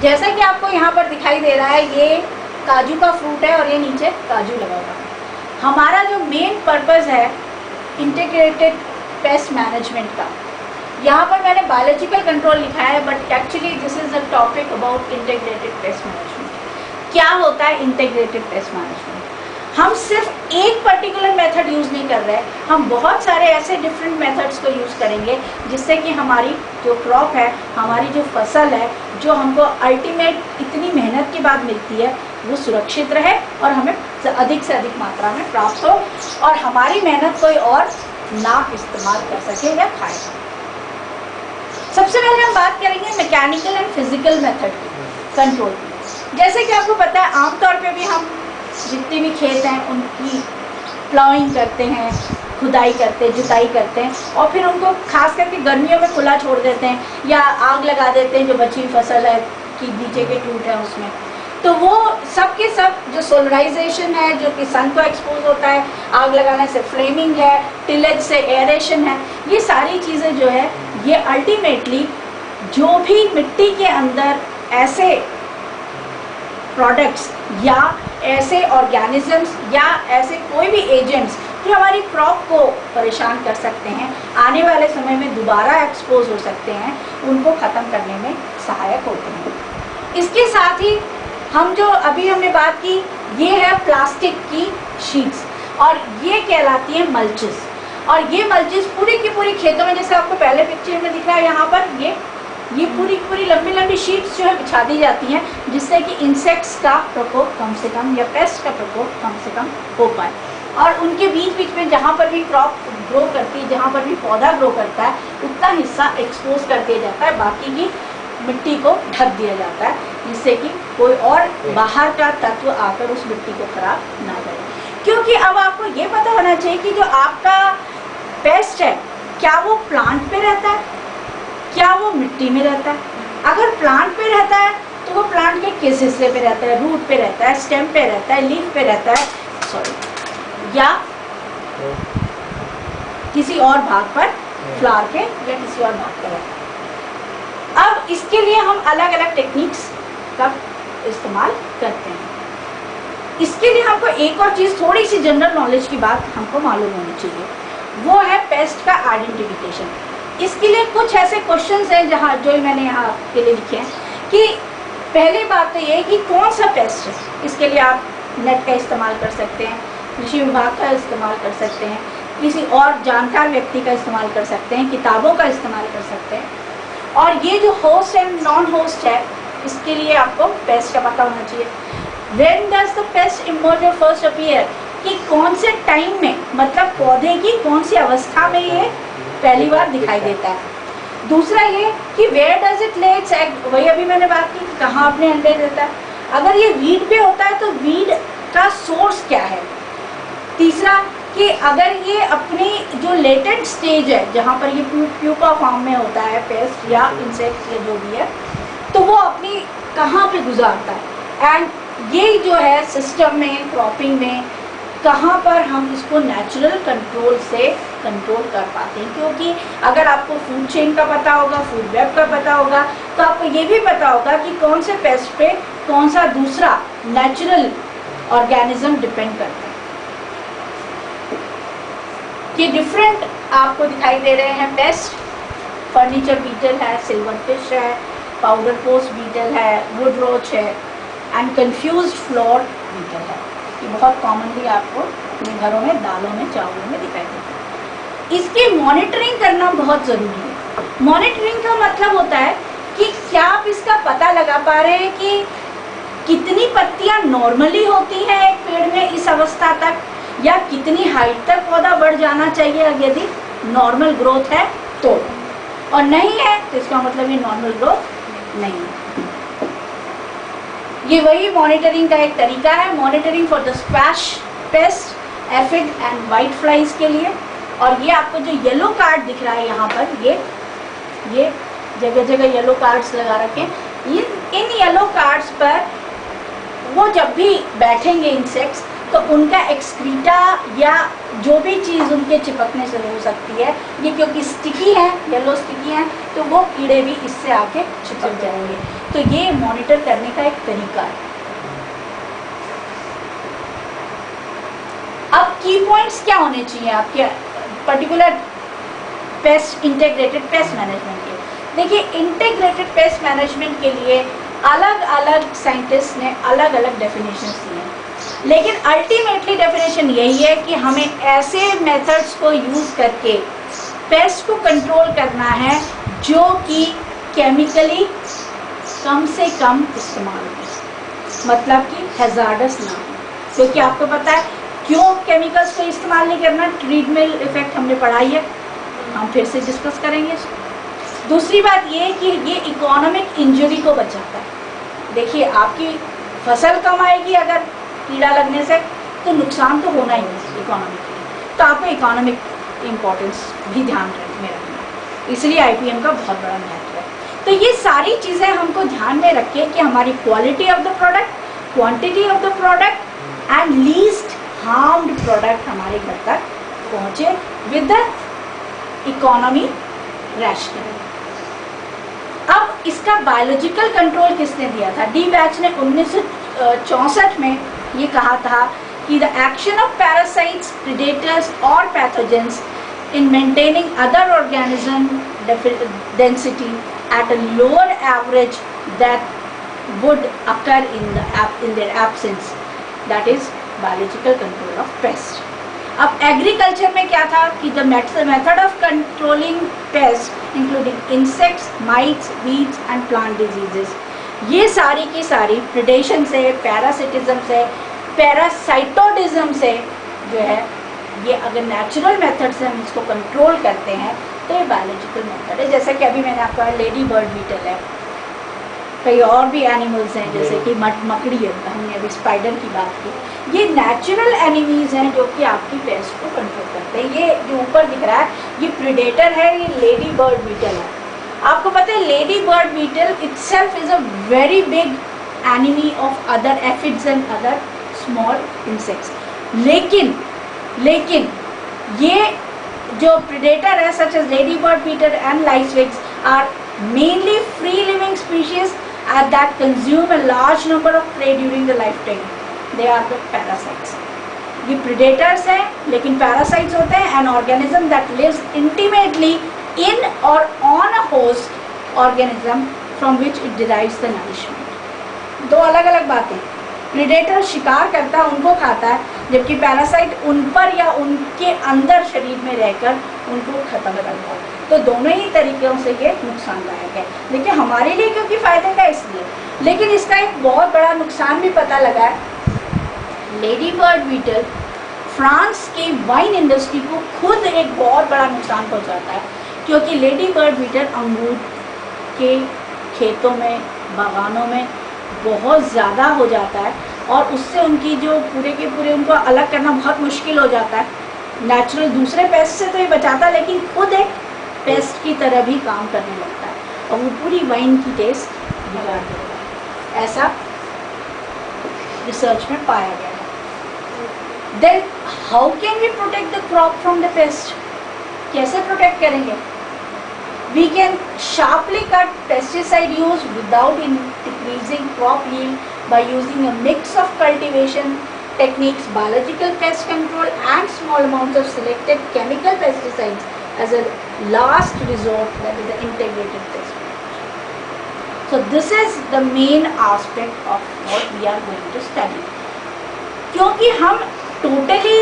जैसा कि आपको यहाँ पर दिखाई दे रहा है, ये काजू का फ्रूट है और ये नीचे काजू लगा हुआ है। हमारा जो मेन पर्पस है इंटीग्रेटेड पेस्ट मैनेजमेंट का, यहाँ पर मैंने बायोलॉजिकल कंट्रोल लिखा है, but actually this is the topic about integrated pest management. क्या होता है इंटीग्रेटेड पेस्ट मैनेजमेंट? हम सिर्फ एक पर्टिकुलर मेथड यूज़ नहीं कर रहे, हम बहुत सारे ऐसे डिफरेंट मेथड्स को यूज़ करेंगे जिससे कि हमारी जो क्रॉप है, हमारी जो फसल है, जो हमको अल्टीमेट इतनी मेहनत के बाद मिलती है, वो सुरक्षित रहे और हमें अधिक से अधिक मात्रा में प्राप्त हो और हमारी मेहनत कोई और ना इस्तेमाल कर सके या खाए। सबसे पहले हम बात करेंगे मैकेनिकल एंड फिजिकल मेथड की कंट्रोल की। जैसे कि आपको पता है, आमतौर पे भी हम जितने भी खेत हैं उनकी प्लाउइंग करते हैं, खुदाई करते हैं, जुताई करते हैं और फिर उनको खास करके गर्मियों में खुला छोड़ देते हैं या आग लगा देते हैं जो बची फसल है कि नीचे के टूट है उसमें। तो वो सब के सब जो सोलराइजेशन है, जो कि सन को एक्सपोज होता है, आग लगाने से फ्लेमिंग है, टिलेज से एरेशन है, ये सारी चीज़ें जो है ये अल्टीमेटली जो भी मिट्टी के अंदर ऐसे प्रोडक्ट्स या ऐसे ऑर्गेनिजम्स या ऐसे कोई भी एजेंट्स जो हमारी क्रॉप को परेशान कर सकते हैं, आने वाले समय में दोबारा एक्सपोज हो सकते हैं, उनको ख़त्म करने में सहायक होते हैं। इसके साथ ही हम जो अभी हमने बात की, ये है प्लास्टिक की शीट्स और ये कहलाती है मल्चेस। और ये मल्चेस पूरी की पूरी खेतों में, जैसे आपको पहले पिक्चर में दिख रहा है यहाँ पर, ये पूरी की पूरी लंबी लंबी शीट्स जो है बिछा दी जाती हैं जिससे कि इंसेक्ट्स का प्रकोप कम से कम या पेस्ट का प्रकोप कम से कम हो पाए। और उनके बीच बीच में जहाँ पर भी क्रॉप ग्रो करती है, जहाँ पर भी पौधा ग्रो करता है, उतना हिस्सा एक्सपोज कर दिया जाता है, बाकी की मिट्टी को ढक दिया जाता है जिससे कि कोई और बाहर का तत्व आकर उस मिट्टी को खराब ना करे। क्योंकि अब आपको ये पता होना चाहिए कि जो आपका पेस्ट है, क्या वो प्लांट पे रहता है, क्या वो मिट्टी में रहता है। अगर प्लांट पे रहता है तो वो प्लांट के किस हिस्से पे रहता है? रूट पे रहता है, स्टेम पे रहता है, लीफ पे रहता है, या किसी और भाग पर, फ्लावर के या किसी और भाग पर रहता है। अब इसके लिए हम अलग अलग टेक्निक्स का इस्तेमाल करते हैं। इसके लिए हमको एक और चीज़, थोड़ी सी जनरल नॉलेज की बात हमको मालूम होनी चाहिए, वो है पेस्ट का आइडेंटिफिकेशन। इसके लिए कुछ ऐसे क्वेश्चंस हैं जहाँ जो मैंने यहाँ आपके लिए लिखे हैं कि पहली बात तो ये है कि कौन सा पेस्ट है। इसके लिए आप नेट का इस्तेमाल कर सकते हैं, कृषि विभाग का इस्तेमाल कर सकते हैं, किसी और जानकार व्यक्ति का इस्तेमाल कर सकते हैं, किताबों का इस्तेमाल कर सकते हैं। और ये जो होस्ट एंड नॉन होस्ट है, इसके लिए आपको पेस्ट का पता होना चाहिए। When does the paste emerge और फर्स्ट अपीयर, कि कौन से टाइम में, मतलब पौधे की कौन सी अवस्था में ये पहली बार दिखाई देता है। दूसरा ये कि वेयर डज इट ले इट्स एग, वही अभी मैंने बात की कि कहाँ अपने अंडे देता है। अगर ये वीड पे होता है तो वीड का सोर्स क्या है। तीसरा कि अगर ये अपनी जो लेटेंट स्टेज है जहाँ पर ये प्यूपा फॉर्म में होता है पेस्ट या इंसेक्ट या जो भी है, तो वो अपनी कहाँ पे गुजारता है। एंड ये जो है सिस्टम में, क्रॉपिंग में, कहाँ पर हम इसको नेचुरल कंट्रोल से कंट्रोल कर पाते हैं। क्योंकि अगर आपको फूड चेन का पता होगा, फूड वेब का पता होगा, तो आपको ये भी पता होगा कि कौन से पेस्ट पे कौन सा दूसरा नेचुरल ऑर्गेनिज्म डिपेंड करता है। ये डिफरेंट आपको दिखाई दे रहे हैं पेस्ट। फर्नीचर बीटल है, सिल्वर फिश है, पाउडर पोस्ट बीटल है, वुड रोच है एंड कंफ्यूज्ड फ्लोर बीटल है। ये बहुत कॉमनली आपको अपने घरों में, दालों में, चावलों में दिखाई देता है। इसकी मॉनिटरिंग करना बहुत ज़रूरी है। मॉनिटरिंग का मतलब होता है कि क्या आप इसका पता लगा पा रहे हैं कि कितनी पत्तियां नॉर्मली होती हैं एक पेड़ में इस अवस्था तक, या कितनी हाइट तक पौधा बढ़ जाना चाहिए यदि नॉर्मल ग्रोथ है तो, और नहीं है तो इसका मतलब ये नॉर्मल ग्रोथ नहीं है। ये वही मॉनिटरिंग का एक तरीका है, monitoring for the squash paste, aphid and white flies के लिए। और ये आपको जो येलो कार्ड दिख रहा है यहाँ पर, ये जगह जगह येलो कार्ड्स लगा रखे हैं। इन येलो कार्ड्स पर वो जब भी बैठेंगे इंसेक्ट्स, तो उनका एक्सक्रीटा या जो भी चीज़ उनके चिपकने से हो सकती है, ये क्योंकि स्टिकी है, येलो स्टिकी है, तो वो कीड़े भी इससे आके चिपक जाएंगे। तो ये मॉनिटर करने का एक तरीका है। अब की पॉइंट्स क्या होने चाहिए आपके particular paste integrated pest management के? देखिए, इंटीग्रेटेड पेस्ट मैनेजमेंट के लिए अलग अलग साइंटिस्ट ने अलग अलग डेफिनेशंस दिए हैं, लेकिन अल्टीमेटली डेफिनेशन यही है कि हमें ऐसे मेथड्स को यूज़ करके पेस्ट को कंट्रोल करना है जो कि केमिकली कम से कम इस्तेमाल हो, मतलब कि हैजार्डस ना हो। क्योंकि आपको पता है क्यों केमिकल्स को इस्तेमाल नहीं करना, ट्रीटमेंट इफेक्ट हमने पढ़ाई है, हम फिर से डिस्कस करेंगे। दूसरी बात ये कि ये इकोनॉमिक इंजरी को बचाता है। देखिए, आपकी फसल कम आएगी अगर कीड़ा लगने से, तो नुकसान तो होना ही है इकोनॉमिकली, तो आपको इकोनॉमिक इम्पोर्टेंस भी ध्यान में रखना, इसलिए IPM का बहुत बड़ा महत्व है। तो ये सारी चीज़ें हमको ध्यान में रखें कि हमारी quality of the product, quantity of the product and least harmed product हमारे घर तक पहुँचे विद द इकोनॉमी रैशनल। अब इसका बायोलॉजिकल कंट्रोल किसने दिया था? डी बैच ने 1964 में ये कहा था कि the action of parasites, predators और pathogens in maintaining other organism density at a lower average that would occur in their absence, that is biological control of pest. अब एग्रीकल्चर में क्या था कि the method of controlling pests including insects, mites, weeds and plant diseases, ये सारी की सारी predation से, पैरासिटिज्म से, पैरासाइटोडिज्म से जो है, ये अगर नेचुरल मेथड से हम इसको कंट्रोल करते हैं तो ये बायोलॉजिकल मेथड है। जैसे कि अभी मैंने आपको लेडी बर्ड बीटल है, कई और भी एनिमल्स हैं जैसे कि मकड़ी है, हमने अभी स्पाइडर की बात की, ये नेचुरल एनिमीज हैं जो कि आपकी पेस्ट को कंट्रोल करते हैं। ये जो ऊपर दिख रहा है ये प्रेडेटर है, ये लेडी बर्ड बीटल है। आपको पता है lady bird beetle itself is a very big enemy of other aphids and other small insects, लेकिन ये जो प्रेडेटर है such as lady bird beetle and lacewings are mainly free living species that consume a large number of prey during the lifetime. They are the parasites. ये predators हैं लेकिन parasites होते हैं, an organism that lives intimately in or on a host organism from which it derives the nourishment. दो अलग अलग बातें, predator शिकार करता है, उनको खाता है, जबकि पैरासाइट उन पर या उनके अंदर शरीर में रहकर उनको खत्म करता है। तो दोनों ही तरीक़ों से ये नुकसानदायक है, लेकिन हमारे लिए क्योंकि फ़ायदे का इसलिए, लेकिन इसका एक बहुत बड़ा नुकसान भी पता लगा है। लेडी बर्ड बीटल फ्रांस की वाइन इंडस्ट्री को खुद एक बहुत बड़ा नुकसान पहुंचाता है, क्योंकि लेडी बर्ड बीटल अंगूर के खेतों में, बागानों में बहुत ज़्यादा हो जाता है और उससे उनकी जो पूरे के पूरे उनको अलग करना बहुत मुश्किल हो जाता है। नेचुरल दूसरे पेस्ट से तो ये बचाता है, लेकिन खुद एक पेस्ट की तरह भी काम करने लगता है और वो पूरी वाइन की टेस्ट बिगाड़ देता है, ऐसा रिसर्च में पाया गया है। Then how can we protect the crop from the pest? कैसे प्रोटेक्ट करेंगे? We can sharply cut pesticide use without decreasing crop yield by using a mix of cultivation techniques, biological pest control and small amounts of selected chemical pesticides as a last resort, that is the integrated pest management. So this is the main aspect of what we are going to study. क्योंकि हम totally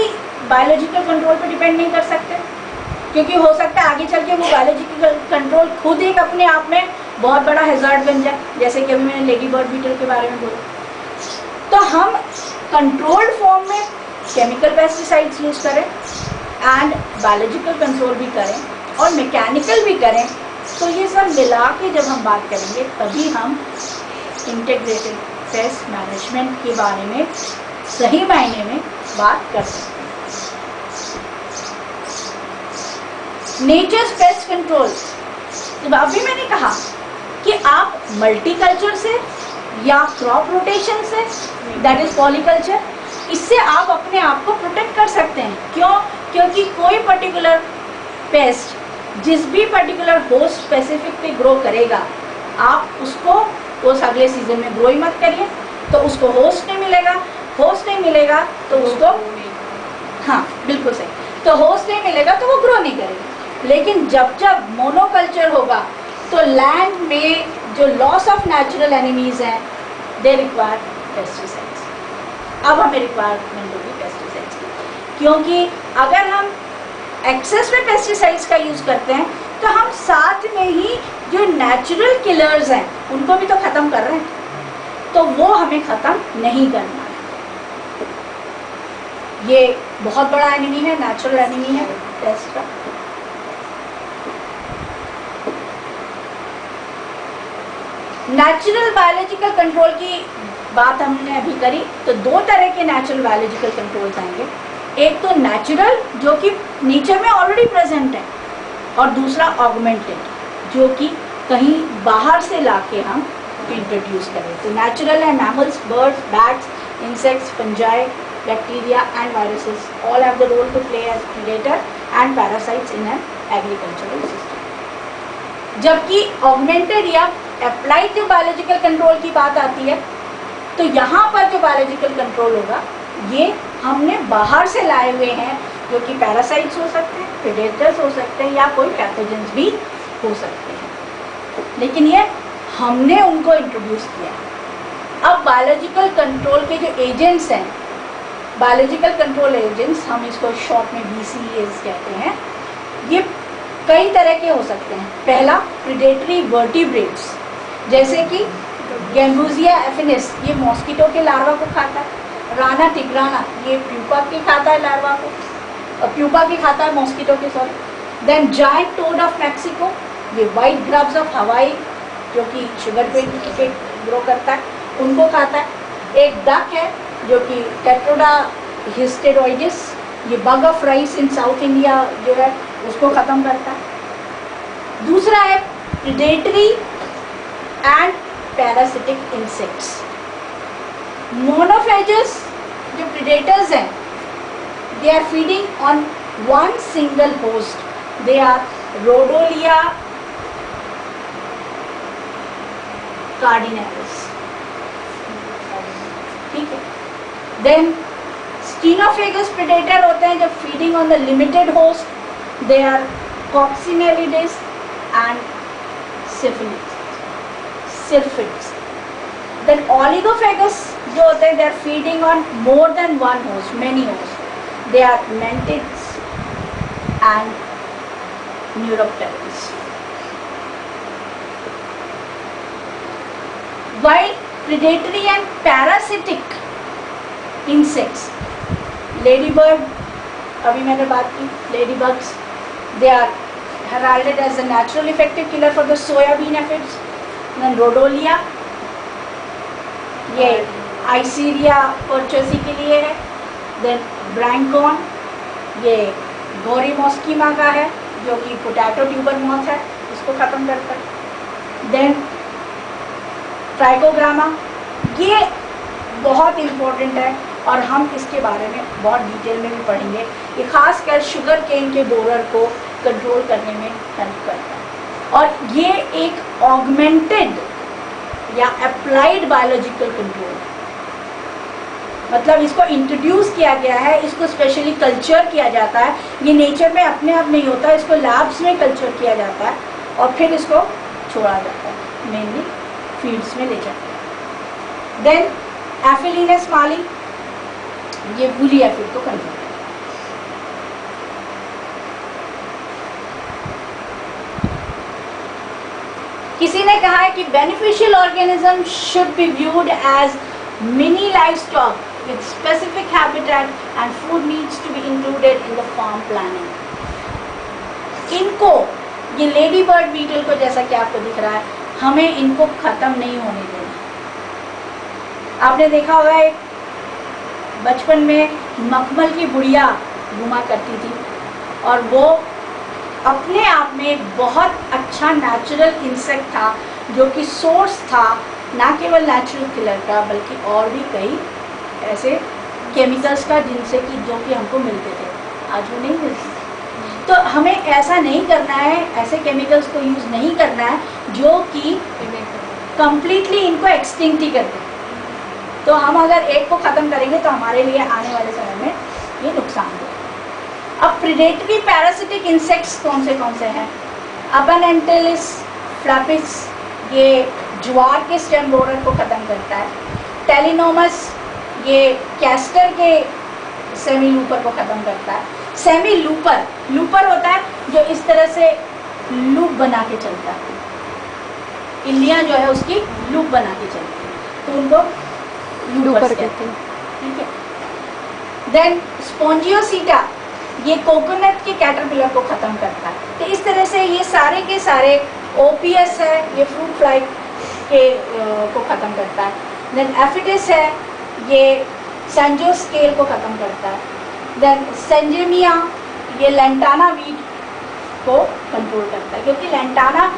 biological control पर depend नहीं कर सकते, क्योंकि हो सकता है आगे चल के वो बायोलॉजिकल कंट्रोल खुद एक अपने आप में बहुत बड़ा हैजार्ड बन जाए, जैसे कि अभी मैंने लेडी बर्ड बीटल के बारे में बोला। तो हम कंट्रोल्ड फॉर्म में केमिकल पेस्टिसाइड्स यूज़ करें एंड बायोलॉजिकल कंट्रोल भी करें और मैकेनिकल भी करें, तो ये सब मिला के जब हम बात करेंगे तभी हम इंटीग्रेटेड पेस्ट मैनेजमेंट के बारे में सही मायने में बात कर सकते हैं। नेचर्स पेस्ट कंट्रोल, जब अभी मैंने कहा कि आप मल्टीकल्चर से या क्रॉप रोटेशन से, दैट इज पॉलीकल्चर, इससे आप अपने आप को प्रोटेक्ट कर सकते हैं। क्यों? क्योंकि कोई पर्टिकुलर पेस्ट जिस भी पर्टिकुलर होस्ट स्पेसिफिक पे ग्रो करेगा, आप उसको उस अगले सीजन में ग्रो ही मत करिए, तो उसको होस्ट नहीं मिलेगा। होस्ट नहीं मिलेगा तो उसको, हाँ बिल्कुल सही, तो होस्ट नहीं मिलेगा तो वो ग्रो नहीं करेगा। लेकिन जब जब मोनोकल्चर होगा तो लैंड में जो लॉस ऑफ नेचुरल एनिमीज हैं, दे रिक्वायर पेस्टिसाइड्स। अब हमें रिक्वायरमेंट होगी पेस्टिसाइड्स की, क्योंकि अगर हम एक्सेस में पेस्टिसाइड्स का यूज़ करते हैं तो हम साथ में ही जो नेचुरल किलर्स हैं उनको भी तो ख़त्म कर रहे हैं, तो वो हमें ख़त्म नहीं करना है। ये बहुत बड़ा एनिमी है, नेचुरल एनिमी है पेस्ट का। नेचुरल बायोलॉजिकल कंट्रोल की बात हमने अभी करी, तो दो तरह के नेचुरल बायोलॉजिकल कंट्रोल्स आएंगे। एक तो नेचुरल जो कि नेचर में ऑलरेडी प्रेजेंट है, और दूसरा ऑगमेंटेड जो कि कहीं बाहर से लाके हम इंट्रोड्यूस करें। तो नेचुरल है mammals, birds, bats, insects, fungi, bacteria and viruses all have the role to play as predator and parasites in an agricultural system. जबकि ऑगमेंटेड या अप्लाइड जो बायोलॉजिकल कंट्रोल की बात आती है, तो यहाँ पर जो बायोलॉजिकल कंट्रोल होगा ये हमने बाहर से लाए हुए हैं, जो कि पैरासाइट्स हो सकते हैं, प्रेडेटर्स हो सकते हैं, या कोई पैथोजेंस भी हो सकते हैं, लेकिन ये हमने उनको इंट्रोड्यूस किया। अब बायोलॉजिकल कंट्रोल के जो एजेंट्स हैं, बायोलॉजिकल कंट्रोल एजेंट्स, हम इसको शॉर्ट में BCAs कहते हैं, ये कई तरह के हो सकते हैं। पहला, प्रेडेटरी वर्टिब्रेट्स, जैसे कि गैम्बूजिया एफिनिस, ये मॉस्किटो के लार्वा को खाता है। राना टिग्राना, ये प्यूपा के खाता है लार्वा को, प्यूपा के खाता है मॉस्किटो के, sorry. Then giant toad of Mexico, ये वाइट ग्रब्स ऑफ हवाई जो कि शुगर पे ग्रो करता है, उनको खाता है। एक डक है जो कि टेट्रोडा हिस्टेरोइडिस, ये bug of rice in south India जो है उसको ख़त्म करता है। दूसरा है predatory and parasitic insects. Monophagous जो प्रेडेटर्स हैं, they are feeding on one single host, they are rodolia cardinalis, ठीक है। देन स्टीनोफेगस प्रेडेटर होते हैं जो feeding on the limited host, they are coccinellids and syrphids. Then oligophagous जो होते हैं, they are feeding on more than one host, many host, they are mantids and neuropterids. While predatory and parasitic insects, ladybird, अभी मैंने बात की, ladybugs, they are heralded as a natural effective killer for the soybean aphids. Then rhodolia, ये आइसीरिया परचेसी के लिए है। Then ब्रैंकॉन, ये गोरी मॉस्कीमा का है जो कि पोटैटो ट्यूबर मॉथ है, इसको ख़त्म करता है। Then ट्राइकोग्रामा, ये बहुत इम्पोर्टेंट है और हम इसके बारे में बहुत डिटेल में भी पढ़ेंगे। ये खासकर शुगर केन के बोरर को कंट्रोल करने में हेल्प करता है, और ये एक ऑगमेंटेड या अप्लाइड बायोलॉजिकल कंट्रोल, मतलब इसको इंट्रोड्यूस किया गया है, इसको स्पेशली कल्चर किया जाता है। ये नेचर में अपने आप नहीं होता, इसको लैब्स में कल्चर किया जाता है और फिर इसको छोड़ा जाता है, मेनली फील्ड्स में ले जाते हैं। देन एफिलिनस माली, ये वूली एफिड को कंट्रोल करता है। किसी ने कहा है कि beneficial organism should be viewed as mini livestock with specific habitat and food needs to be included in the farm planning. इनको, ये लेडी बर्ड बीटल को, जैसा कि आपको दिख रहा है, हमें इनको ख़त्म नहीं होने देना। आपने देखा होगा एक बचपन में मखमल की बुढ़िया घुमा करती थी, और वो अपने आप में एक बहुत अच्छा नेचुरल इंसेक्ट था जो कि सोर्स था ना केवल नेचुरल किलर का, बल्कि और भी कई ऐसे केमिकल्स का जिनसे कि जो कि हमको मिलते थे, आज वो नहीं मिलते। तो हमें ऐसा नहीं करना है, ऐसे केमिकल्स को यूज़ नहीं करना है जो कि कंप्लीटली इनको एक्सटिंक्ट ही कर दें। तो हम अगर एक को ख़त्म करेंगे तो हमारे लिए आने वाले समय में ये नुकसान होगा। अब प्रेडेटरी पैरासिटिक इंसेक्ट्स कौन से हैं? अबनएंटेलिस फ्लैपिस, ये ज्वार के स्टेम बोरर को ख़त्म करता है। टेलिनोमस, ये कैस्टर के सेमी लूपर को ख़त्म करता है। सेमी लूपर होता है जो इस तरह से लूप बना के चलता है, इल्लियाँ जो है उसकी लूप बना के चलती है, तो उनको लूपर्स कहते हैं, ठीक है। देन स्पॉन्जियोसीटा, ये कोकोनट के कैटरपिलर को ख़त्म करता है। तो इस तरह से ये सारे के सारे, ओपीएस है ये फ्रूट फ्लाई के को ख़त्म करता है। देन एफिडिस है ये सेंजोस्केल को ख़त्म करता है। देन सेंजेमिया, ये लेंटाना वीड को कंट्रोल करता है, क्योंकि लेंटाना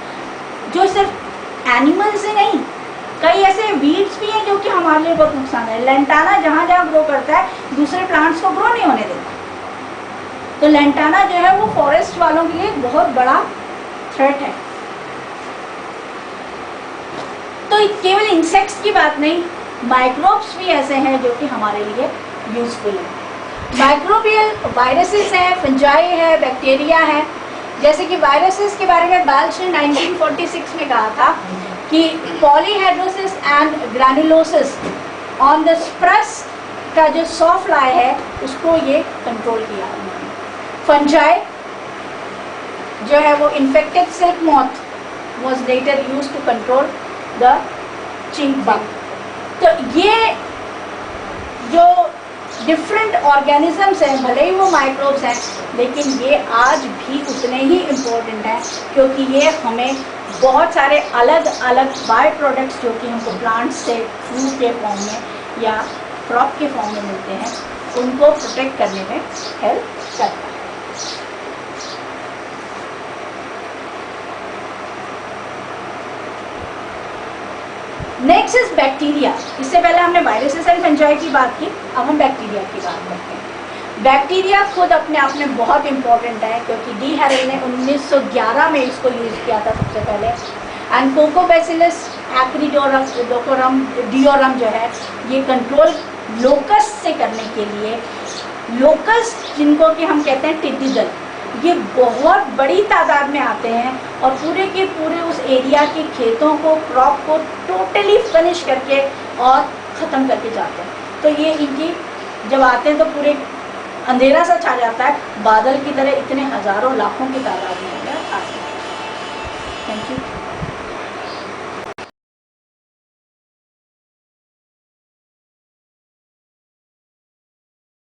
जो सिर्फ एनिमल्स ही नहीं, कई ऐसे वीड्स भी हैं जो कि हमारे लिए बहुत नुकसान है। लेंटाना जहाँ जहाँ ग्रो करता है दूसरे प्लांट्स को ग्रो नहीं होने देता, तो लेंटाना जो है वो फॉरेस्ट वालों के लिए बहुत बड़ा थ्रेट है। तो केवल इंसेक्ट्स की बात नहीं, माइक्रोब्स भी ऐसे हैं जो कि हमारे लिए यूजफुल है। माइक्रोबियल वायरसेस हैं, फंजाई है, बैक्टीरिया है। जैसे कि वायरसेस के बारे में बाल्च ने 1946 में कहा था कि polyhedrosis and granulosis on the spruce का जो सॉफ्ट फ्लाई है उसको ये कंट्रोल किया उन्होंने। फंजाई जो है वो infected silk moth was later used to control the chinch bug. तो ये जो डिफरेंट ऑर्गेनिजम्स हैं, भले ही वो माइक्रोब्स हैं, लेकिन ये आज भी उतने ही इम्पोर्टेंट हैं, क्योंकि ये हमें बहुत सारे अलग अलग बाय प्रोडक्ट्स जो कि हमको प्लांट्स से फ्रूट के फॉर्म में या क्रॉप के फॉर्म में मिलते हैं, उनको प्रोटेक्ट करने में हेल्प करता है। Next is bacteria. इससे पहले हमने वायरसेस एंड फंजाई की बात की, अब हम बैक्टीरिया की बात करते हैं। बैक्टीरिया खुद अपने आप में बहुत इंपॉर्टेंट है, क्योंकि डी हैरे ने 1911 में इसको यूज़ किया था सबसे पहले। एंड कोकोबैसिलस एक्रिडोरम डिओरम जो है ये कंट्रोल लोकस्ट से करने के लिए, लोकस्ट जिनको कि हम कहते हैं टिड्डी दल, ये बहुत बड़ी तादाद में आते हैं और पूरे के पूरे उस एरिया के खेतों को, क्रॉप को टोटली फिनिश करके और ख़त्म करके जाते हैं। तो ये इनकी जब आते हैं तो पूरे अंधेरा सा छा जाता है, बादल की तरह इतने हज़ारों लाखों की तादाद में आते हैं। Thank you.